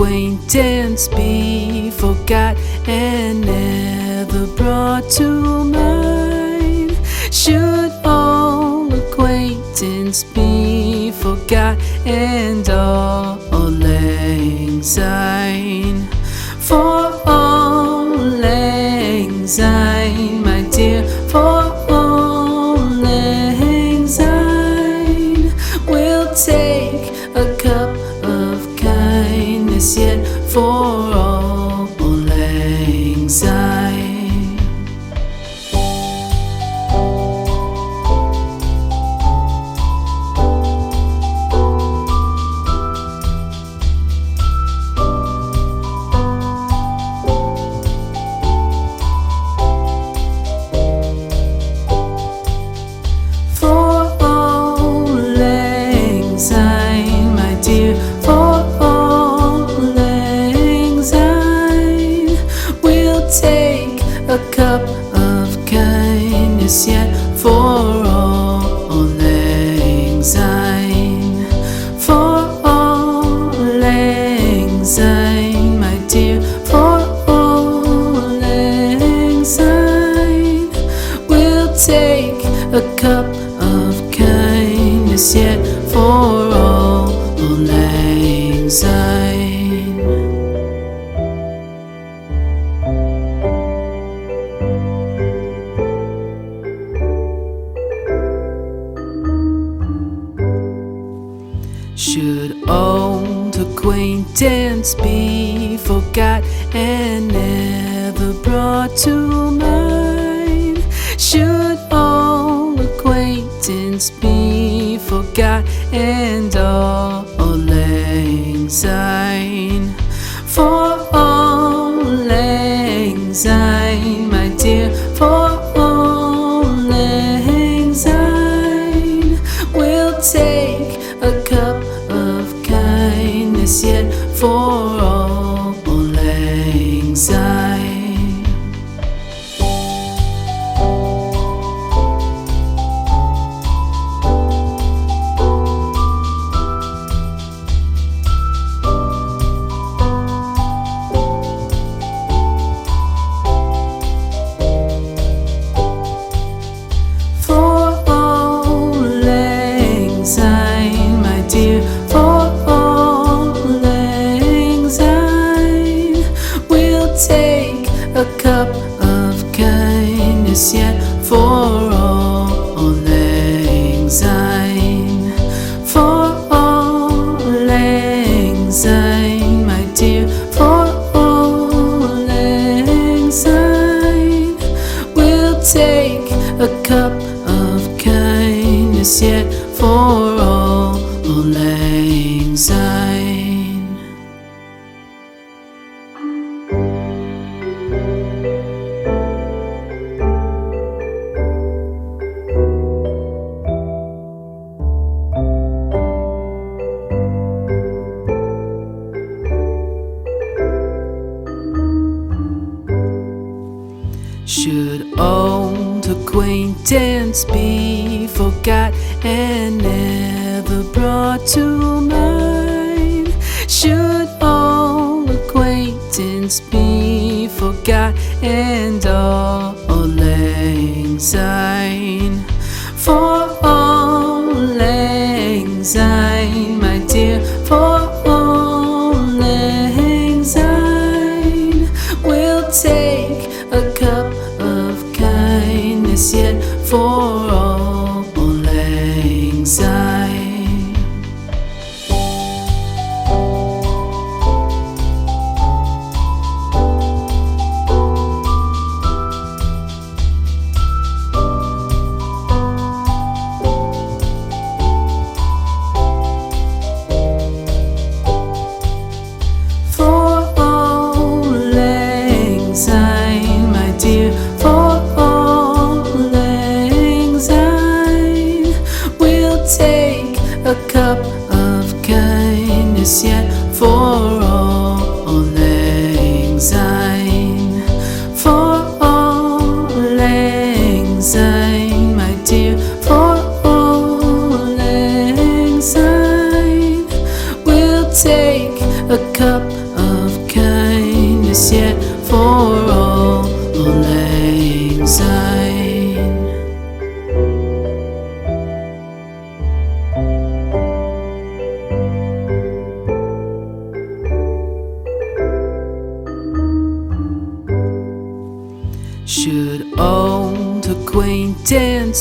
acquaintance be forgot and never brought to mind? Should all acquaintance be forgot and all lang syne? For all lang syne, my dear, for all lang syne, we'll take a cup of kindness yet for all lang syne. Take a cup of kindness yet for all lang syne. For all lang syne, my dear, for all lang syne, we'll take a cup of kindness yet for all lang syne. Should old acquaintance be forgot and never brought to mind? Should old acquaintance be forgot and all lang syne? For all lang syne, my dear, for all lang syne, we'll take a cup of kindness yet for all lang syne. For all lang syne, my dear, for all lang syne, we'll take a cup of kindness yet for all lang syne. For all lang syne, my dear, for all lang syne, we'll take a cup of kindness yet for all lang syne. Should old acquaintance be forgot and never brought to mind? Should all acquaintance be forgot and all lang syne? For all lang syne, my dear, for all lang syne, we'll take a cup of kindness yet for all lang syne. For all lang syne, my dear, for all lang syne, we'll take a cup of kindness yet for all lang syne. For all lang syne, my dear, for all lang syne, we'll take a cup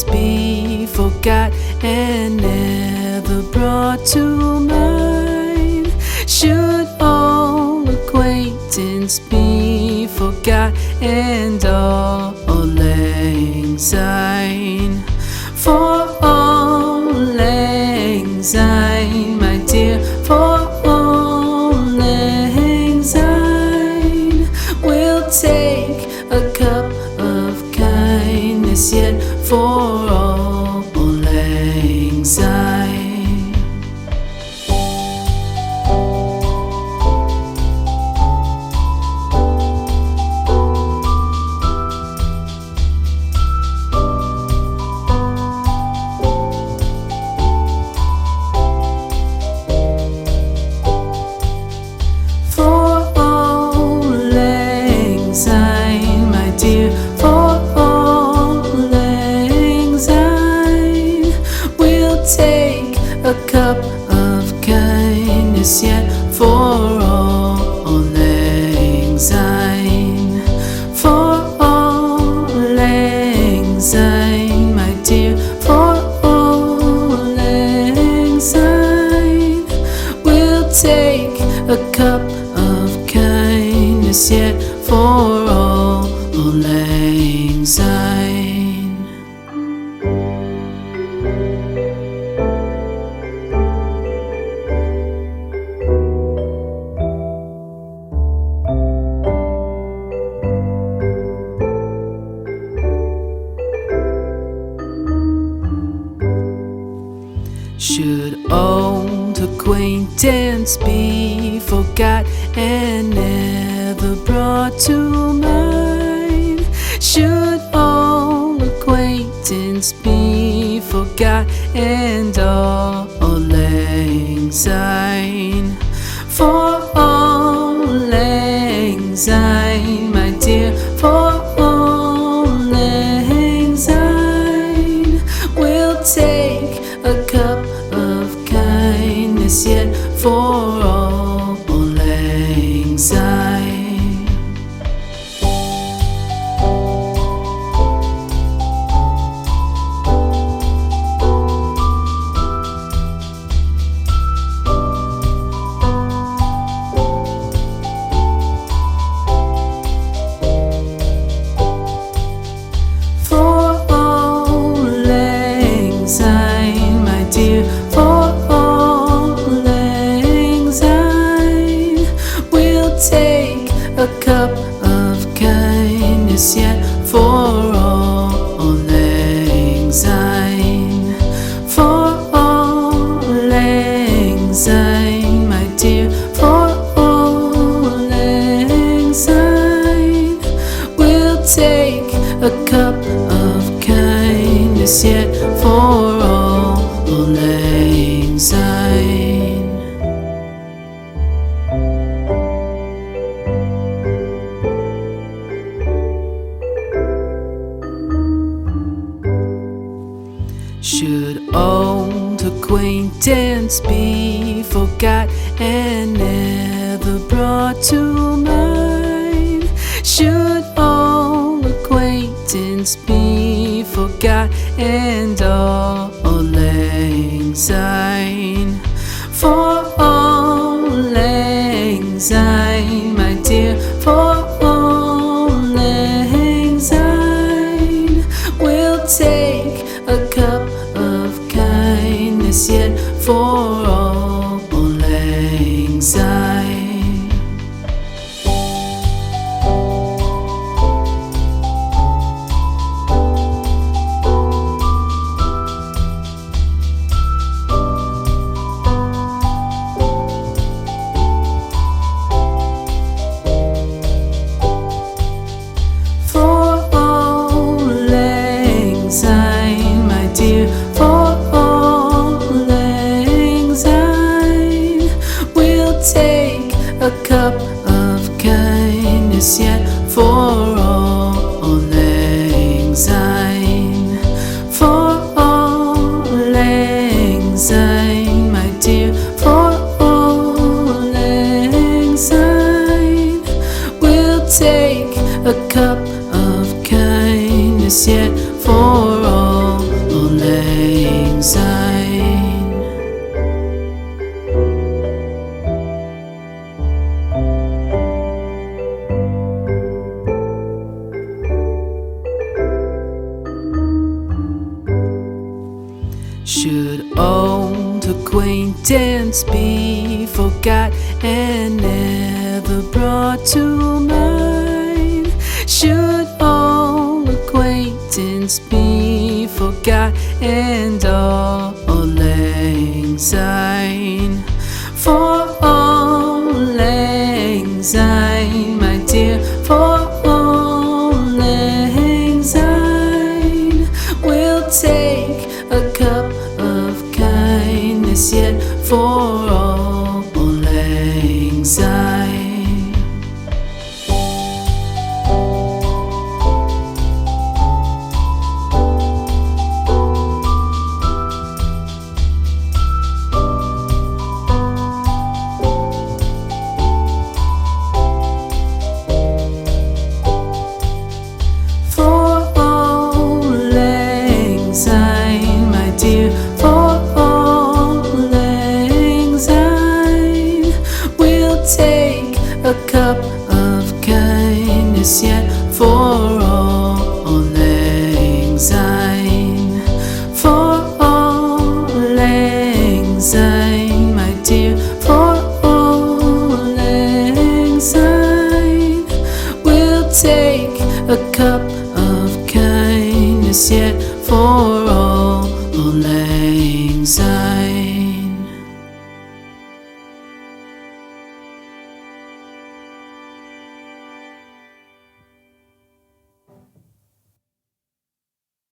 acquaintance be forgot and never brought to mind? Should all acquaintance be forgot and all lang syne? For all lang syne, my dear, for all lang syne, we'll take a cup of kindness yet for all lang syne. Take a cup of kindness yet for all lang syne. For all lang syne, my dear, for all lang syne, we'll take a cup of kindness yet for all lang syne. Should old acquaintance be forgot and never brought to mind? Should old acquaintance be forgot and all lang syne? For all lang syne, my dear, for all lang syne, we'll take a cup of kindness yet for all lang syne. For all lang syne, my dear, for all lang syne, we'll take a cup of kindness yet for all lang syne. For all lang syne, my dear, for all lang syne, we'll take a cup of kindness yet for all lang syne. Should old acquaintance be forgot and never brought to mind? Should old acquaintance be forgot and all lang syne? For all lang syne, my dear, for all lang syne, we'll take a cup of kindness yet for all lang syne. For all lang syne, sein. Should old acquaintance be forgot and never brought to mind? Should old acquaintance be forgot and all lang syne? For all lang syne, my dear, for all lang syne, we'll take a cup of kindness yet for all lang syne. Take a cup of kindness yet for all lang syne. For all lang syne, my dear, for all lang syne, we'll take a cup of kindness yet for all lang syne.